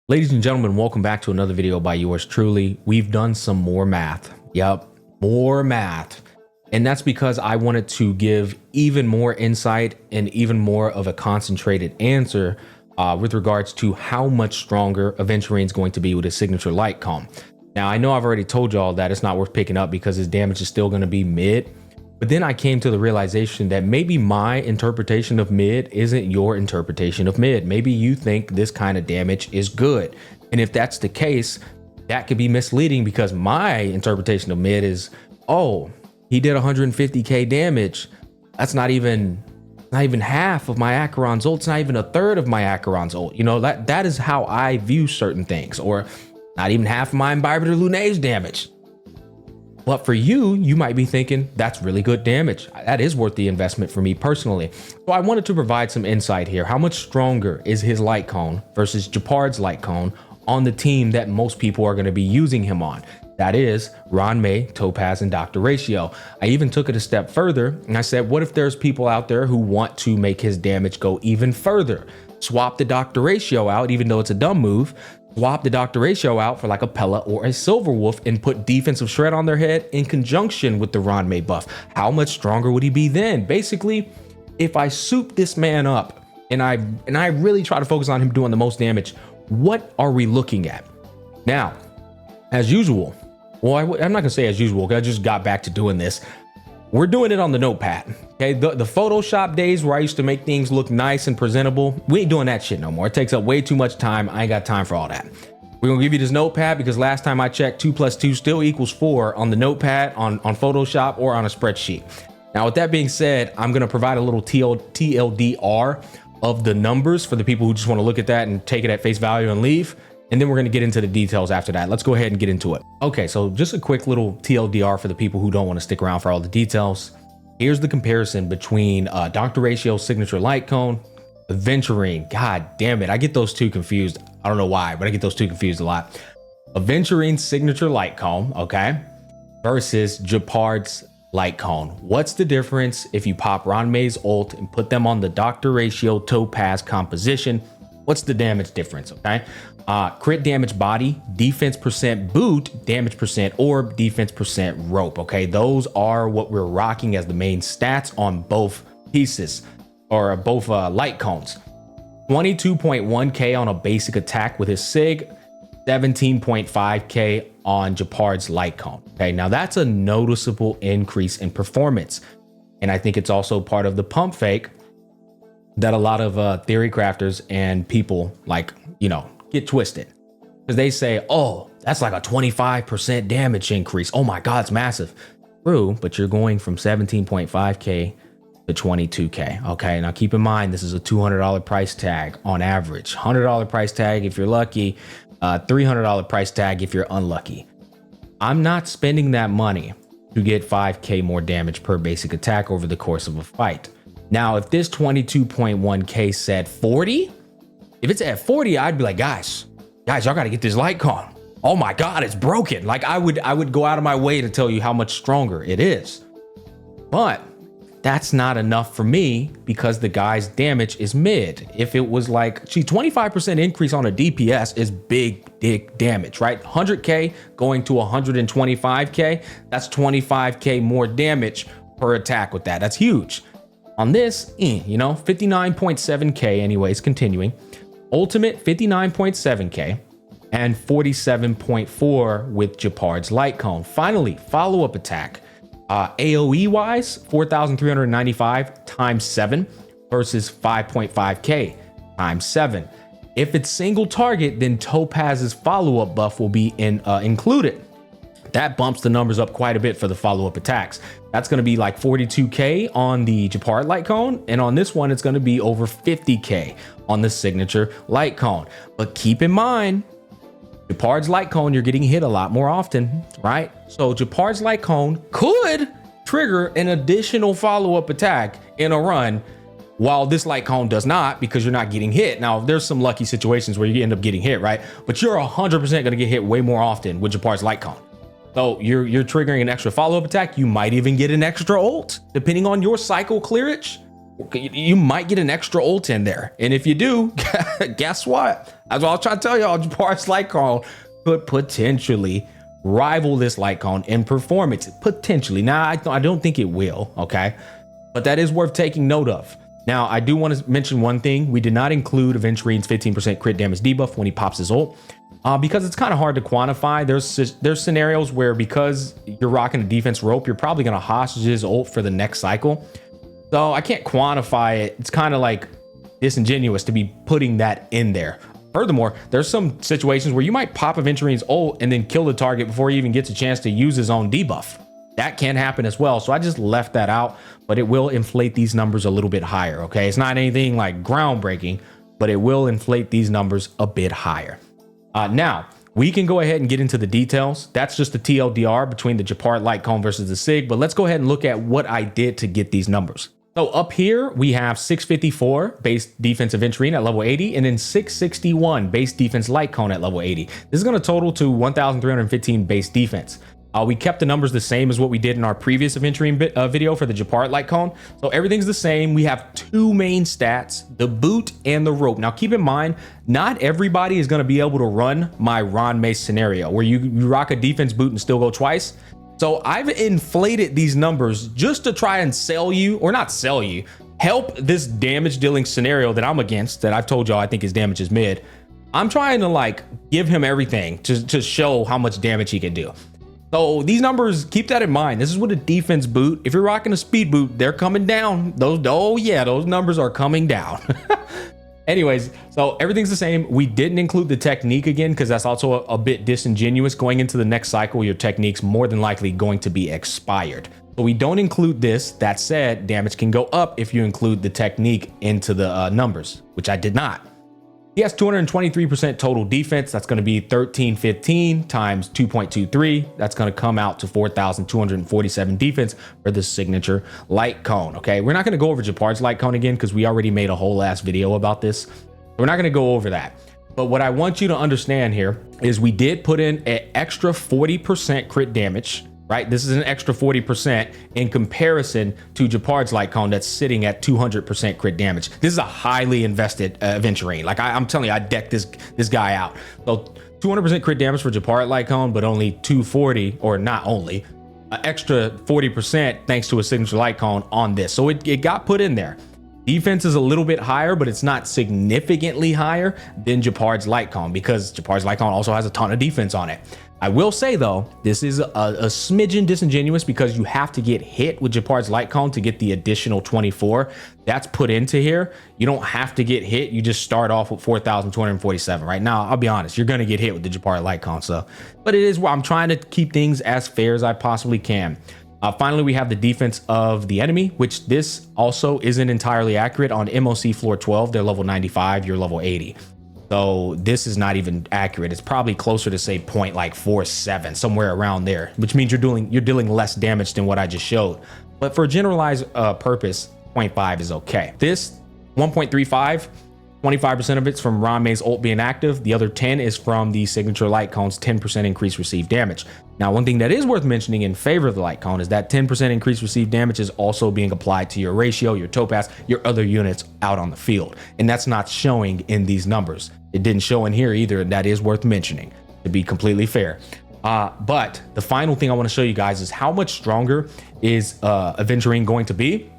Ladies and gentlemen, welcome back to another video by yours truly. We've done some more math. Yep, more math. And that's because I wanted to give even more insight and even more of a concentrated answer with regards to how much stronger Aventurine is going to be with his signature light cone. Now, I know I've already told y'all that it's not worth picking up because his damage is still going to be mid. But then I came to the realization that maybe my interpretation of mid isn't your interpretation of mid. Maybe you think this kind of damage is good. And if that's the case, that could be misleading because my interpretation of mid is, oh, he did 150k damage. That's not even half of my Acheron's ult. It's not even a third of my Acheron's ult. You know, that is how I view certain things, or not even half of my Imbibitor Lunay's damage. But for you, you might be thinking that's really good damage. That is worth the investment for me personally. So I wanted to provide some insight here. How much stronger is his light cone versus Gepard's light cone on the team that most people are going to be using him on? That is Ranmei, Topaz, and Dr. Ratio. I even took it a step further and I said, what if there's people out there who want to make his damage go even further? Swap the Dr. Ratio out, even though it's a dumb move. Swap the Dr. Ratio out for like a Pella or a Silver Wolf and put defensive shred on their head in conjunction with the Ranmei buff. How much stronger would he be then? Basically, if I soup this man up and I really try to focus on him doing the most damage, what are we looking at? Now, as usual, well, I'm not gonna say as usual because I just got back to doing this. We're doing it on the notepad. Okay, the Photoshop days where I used to make things look nice and presentable, we ain't doing that shit no more. It takes up way too much time. I ain't got time for all that. We're gonna give you this notepad because last time I checked, 2 + 2 still equals 4 on the notepad, on Photoshop, or on a spreadsheet. Now, with that being said, I'm gonna provide a little TLDR of the numbers for the people who just wanna look at that and take it at face value and leave. And then we're gonna get into the details after that. Let's go ahead and get into it. Okay, so just a quick little TLDR for the people who don't wanna stick around for all the details. Here's the comparison between Dr. Ratio's signature light cone, Aventurine. God damn it, I get those two confused. I don't know why, but I get those two confused a lot. Aventurine signature light cone, okay, versus Gepard's light cone. What's the difference if you pop Ranmei's ult and put them on the Dr. Ratio Topaz composition? What's the damage difference, okay? Crit damage body, defense percent boot, damage percent orb, defense percent rope, okay? Those are what we're rocking as the main stats on both pieces, or both light cones. 22.1k on a basic attack with his sig, 17.5k on Gepard's light cone, okay? Now that's a noticeable increase in performance. And I think it's also part of the pump fake that a lot of theory crafters and people like, you know, get twisted because they say, oh, that's like a 25% damage increase. Oh my God, it's massive. True, but you're going from 17.5k to 22k. Okay, now keep in mind, this is a $200 price tag on average. $100 price tag if you're lucky, $300 price tag if you're unlucky. I'm not spending that money to get 5k more damage per basic attack over the course of a fight. Now, if this 22.1k said 40, if it's at 40, I'd be like, guys, y'all got to get this light cone. Oh my God, it's broken. Like I would go out of my way to tell you how much stronger it is. But that's not enough for me because the guy's damage is mid. If it was like, 25% increase on a DPS is big dick damage, right? 100k going to 125k, that's 25k more damage per attack with that. That's huge. On this, you know, 59.7k anyways, continuing. Ultimate 59.7k and 47.4 with Gepard's light cone. Finally, follow-up attack. AoE wise, 4,395 times 7 versus 5.5k times 7. If it's single target, then Topaz's follow-up buff will be included. That bumps the numbers up quite a bit for the follow-up attacks. That's going to be like 42k on the Gepard light cone, and on this one it's going to be over 50k on the signature light cone. But keep in mind, Gepard's light cone, you're getting hit a lot more often, right? So Gepard's light cone could trigger an additional follow-up attack in a run, while this light cone does not, because you're not getting hit. Now, there's some lucky situations where you end up getting hit, right? But you're 100% going to get hit way more often with Gepard's light cone. So you're triggering an extra follow-up attack. You might even get an extra ult, depending on your cycle clearage. you might get an extra ult in there. And if you do, guess what? That's what I was trying to tell y'all. Gepard's Lycon could potentially rival this Lycon in performance. Potentially. Now, I don't think it will, okay? But that is worth taking note of. Now, I do want to mention one thing. We did not include Aventurine's 15% crit damage debuff when he pops his ult. Because it's kind of hard to quantify. There's scenarios where because you're rocking a defense rope, you're probably going to hostage his ult for the next cycle. So I can't quantify it. It's kind of like disingenuous to be putting that in there. Furthermore, there's some situations where you might pop Aventurine's ult and then kill the target before he even gets a chance to use his own debuff. That can happen as well. So I just left that out, but it will inflate these numbers a little bit higher. Okay, it's not anything like groundbreaking, but it will inflate these numbers a bit higher. Now, we can go ahead and get into the details. That's just the TLDR between the Gepard Lycon versus the Sig, but let's go ahead and look at what I did to get these numbers. So up here, we have 654 base defense Aventurine at level 80, and then 661 base defense Lycon at level 80. This is going to total to 1,315 base defense. We kept the numbers the same as what we did in our previous Aventurine video for the Gepard Lycon. So everything's the same. We have two main stats, the boot and the rope. Now keep in mind, not everybody is going to be able to run my Ron Mace scenario where you rock a defense boot and still go twice. So I've inflated these numbers just to try and sell you, or not sell you, help this damage dealing scenario that I'm against, that I've told y'all I think his damage is mid. I'm trying to like give him everything to show how much damage he can do. So these numbers, keep that in mind. This is with a defense boot. If you're rocking a speed boot, they're coming down. Those numbers are coming down. Anyways, so everything's the same. We didn't include the technique again because that's also a bit disingenuous. Going into the next cycle, your technique's more than likely going to be expired. So we don't include this. That said, damage can go up if you include the technique into the numbers, which I did not. He has 223% total defense. That's going to be 1315 times 2.23. That's going to come out to 4,247 defense for the signature Lycon. Okay, we're not going to go over Gepard's Lycon again because we already made a whole ass video about this. We're not going to go over that. But what I want you to understand here is we did put in an extra 40% crit damage. Right, this is an extra 40% in comparison to Gepard's Lycon that's sitting at 200% crit damage. This is a highly invested Aventurine. Like I'm telling you, I decked this guy out. So 200% crit damage for Gepard Lycon, but only 240, or not only, an extra 40% thanks to a signature Lycon on this. So it got put in there. Defense is a little bit higher, but it's not significantly higher than Gepard's Lycon because Gepard's Lycon also has a ton of defense on it. I will say though, this is a smidgen disingenuous because you have to get hit with Gepard's Lycon to get the additional 24. That's put into here. You don't have to get hit. You just start off with 4,247. Right now, I'll be honest, you're going to get hit with the Gepard Lycon. So, but it is where I'm trying to keep things as fair as I possibly can. Finally, we have the defense of the enemy, which this also isn't entirely accurate. On MOC floor 12, they're level 95, you're level 80. So this is not even accurate. It's probably closer to say 0.47, somewhere around there, which means you're dealing less damage than what I just showed. But for a generalized purpose, 0.5 is okay. This 1.35, 25% of it's from Ron May's ult being active. The other 10 is from the signature Lycon's 10% increased received damage. Now, one thing that is worth mentioning in favor of the Lycon is that 10% increased received damage is also being applied to your ratio, your topaz, your other units out on the field. And that's not showing in these numbers. It didn't show in here either. And that is worth mentioning, to be completely fair. But the final thing I want to show you guys is how much stronger is Aventurine going to be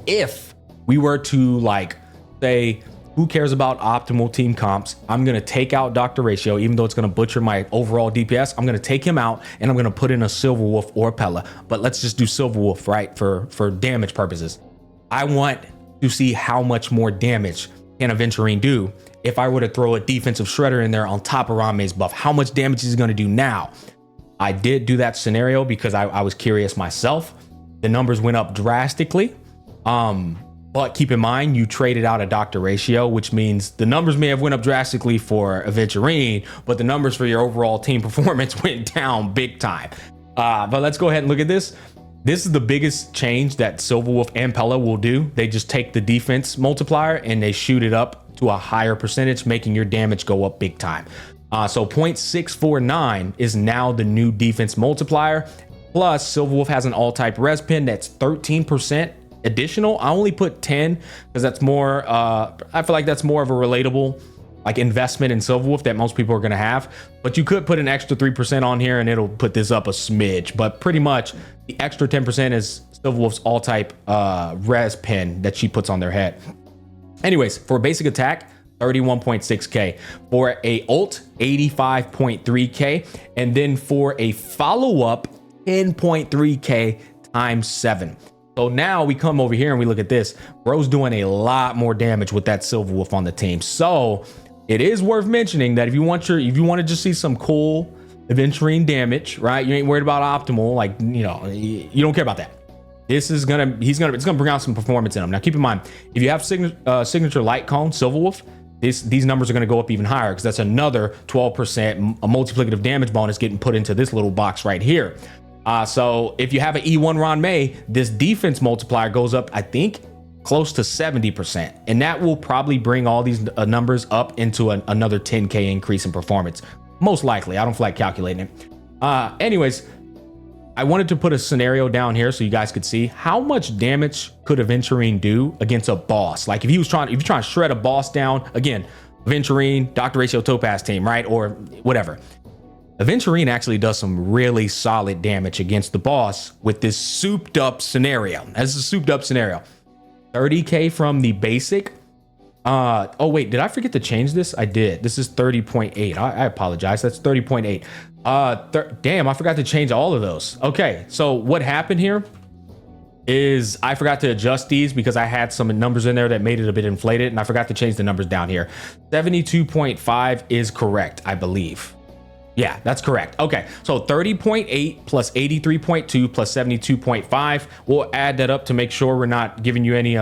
if we were to, like, say, who cares about optimal team comps? I'm going to take out Dr. Ratio, even though it's going to butcher my overall DPS. I'm going to take him out and I'm going to put in a Silver Wolf or a Pella. But let's just do Silver Wolf, right? For damage purposes. I want to see how much more damage can Aventurine do if I were to throw a defensive shredder in there on top of Rame's buff. How much damage is he going to do now? I did do that scenario because I was curious myself. The numbers went up drastically. But keep in mind, you traded out a Dr. Ratio, which means the numbers may have went up drastically for Aventurine, but the numbers for your overall team performance went down big time. But let's go ahead and look at this. This is the biggest change that Silver Wolf and Pella will do. They just take the defense multiplier and they shoot it up to a higher percentage, making your damage go up big time. So 0.649 is now the new defense multiplier. Plus, Silver Wolf has an all-type res pin that's 13% additional. I only put 10 because that's more, I feel like that's more of a relatable like investment in Silverwolf that most people are going to have. But you could put an extra 3% on here and it'll put this up a smidge. But pretty much the extra 10% is Silverwolf's all type res pin that she puts on their head. Anyways, for a basic attack, 31.6k. For a ult, 85.3k. And then for a follow-up, 10.3k times 7. So now we come over here and we look at this. Bro's doing a lot more damage with that Silverwolf on the team. So it is worth mentioning that if you want to just see some cool Aventurine damage, right? You ain't worried about optimal, like, you know, you don't care about that. This is it's gonna bring out some performance in him. Now keep in mind, if you have signature light cone Silverwolf, these numbers are gonna go up even higher because that's another 12% a multiplicative damage bonus getting put into this little box right here. So if you have an E1 Ron May, this defense multiplier goes up, I think, close to 70%. And that will probably bring all these numbers up into another 10k increase in performance. Most likely. I don't feel like calculating it. Anyways, I wanted to put a scenario down here so you guys could see how much damage could Aventurine do against a boss. Like if you're trying to shred a boss down, again, Aventurine, Dr. Ratio Topaz team, right? Or whatever. Aventurine actually does some really solid damage against the boss with this souped up scenario. This is a souped up scenario. 30k from the basic. Oh wait, did I forget to change this? I did. This is 30.8. I apologize. That's 30.8. Damn, I forgot to change all of those. Okay, so what happened here is I forgot to adjust these because I had some numbers in there that made it a bit inflated, and I forgot to change the numbers down here. 72.5 is correct, I believe. Yeah, that's correct. Okay, so 30.8 plus 83.2 plus 72.5. We'll add that up to make sure we're not giving you any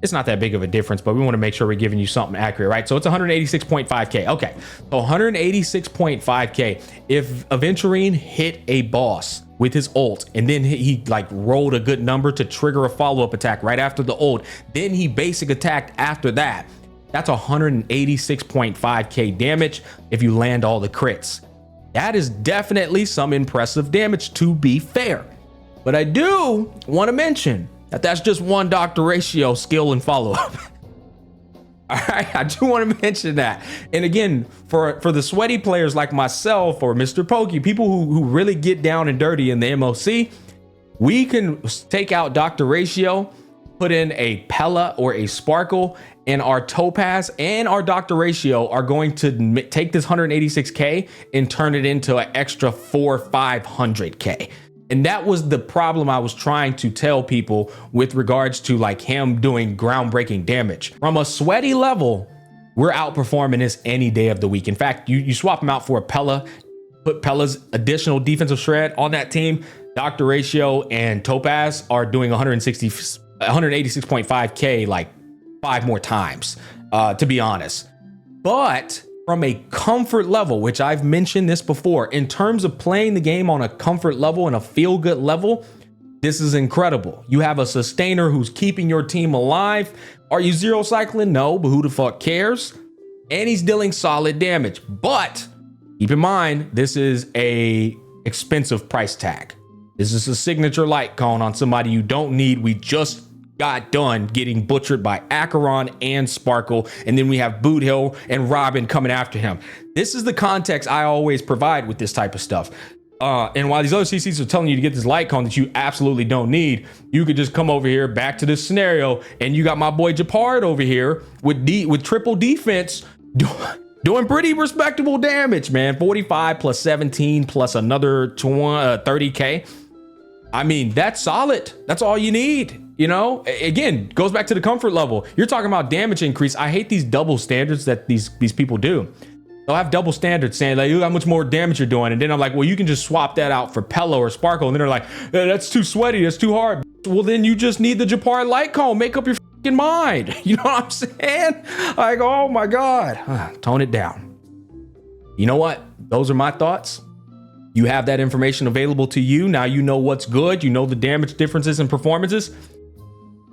it's not that big of a difference, but we want to make sure we're giving you something accurate, right? So it's 186.5k. Okay, so 186.5k. If Aventurine hit a boss with his ult and then he like rolled a good number to trigger a follow-up attack right after the ult, then he basic attacked after that, that's 186.5k damage if you land all the crits. That is definitely some impressive damage, to be fair. But I do want to mention that that's just one Dr. Ratio skill and follow-up. All right, I do want to mention that. And again, for the sweaty players like myself or Mr. Pokey, people who really get down and dirty in the MOC, we can take out Dr. Ratio, put in a Pella or a Sparkle, and our Topaz and our Dr. Ratio are going to take this 186k and turn it into an extra 400-500k. And that was the problem I was trying to tell people with regards to like him doing groundbreaking damage. From a sweaty level, we're outperforming this any day of the week. In fact, you swap him out for a Pella, put Pella's additional defensive shred on that team. Dr. Ratio and Topaz are doing 186.5k like 5 more times, to be honest. But from a comfort level, which I've mentioned this before, in terms of playing the game on a comfort level and a feel good level, this is incredible. You have a sustainer who's keeping your team alive. Are you zero cycling? No, but who the fuck cares? And he's dealing solid damage. But keep in mind, this is a expensive price tag. This is a signature light cone on somebody you don't need. We just got done getting butchered by Acheron and Sparkle, and then we have Boot Hill and Robin coming after him. This is the context I always provide with this type of stuff. And while these other CCs are telling you to get this light cone that you absolutely don't need, you could just come over here back to this scenario, and you got my boy Gepard over here with triple defense doing pretty respectable damage, man. 45 plus 17 plus another 30k. I mean, that's solid. That's all you need. You know, again, goes back to the comfort level. You're talking about damage increase. I hate these double standards that these people do. They'll have double standards saying like, look how much more damage you're doing. And then I'm like, well, you can just swap that out for Pella or Sparkle. And then they're like, that's too sweaty. That's too hard. Well, then you just need the Gepard light cone. Make up your fucking mind. You know what I'm saying? Like, oh my God. Tone it down. You know what? Those are my thoughts. You have that information available to you. Now you know what's good. You know the damage differences and performances.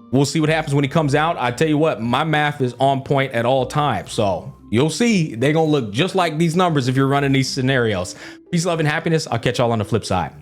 We'll see what happens when he comes out. I tell you what, my math is on point at all times. So you'll see they're going to look just like these numbers if you're running these scenarios. Peace, love, and happiness. I'll catch y'all on the flip side.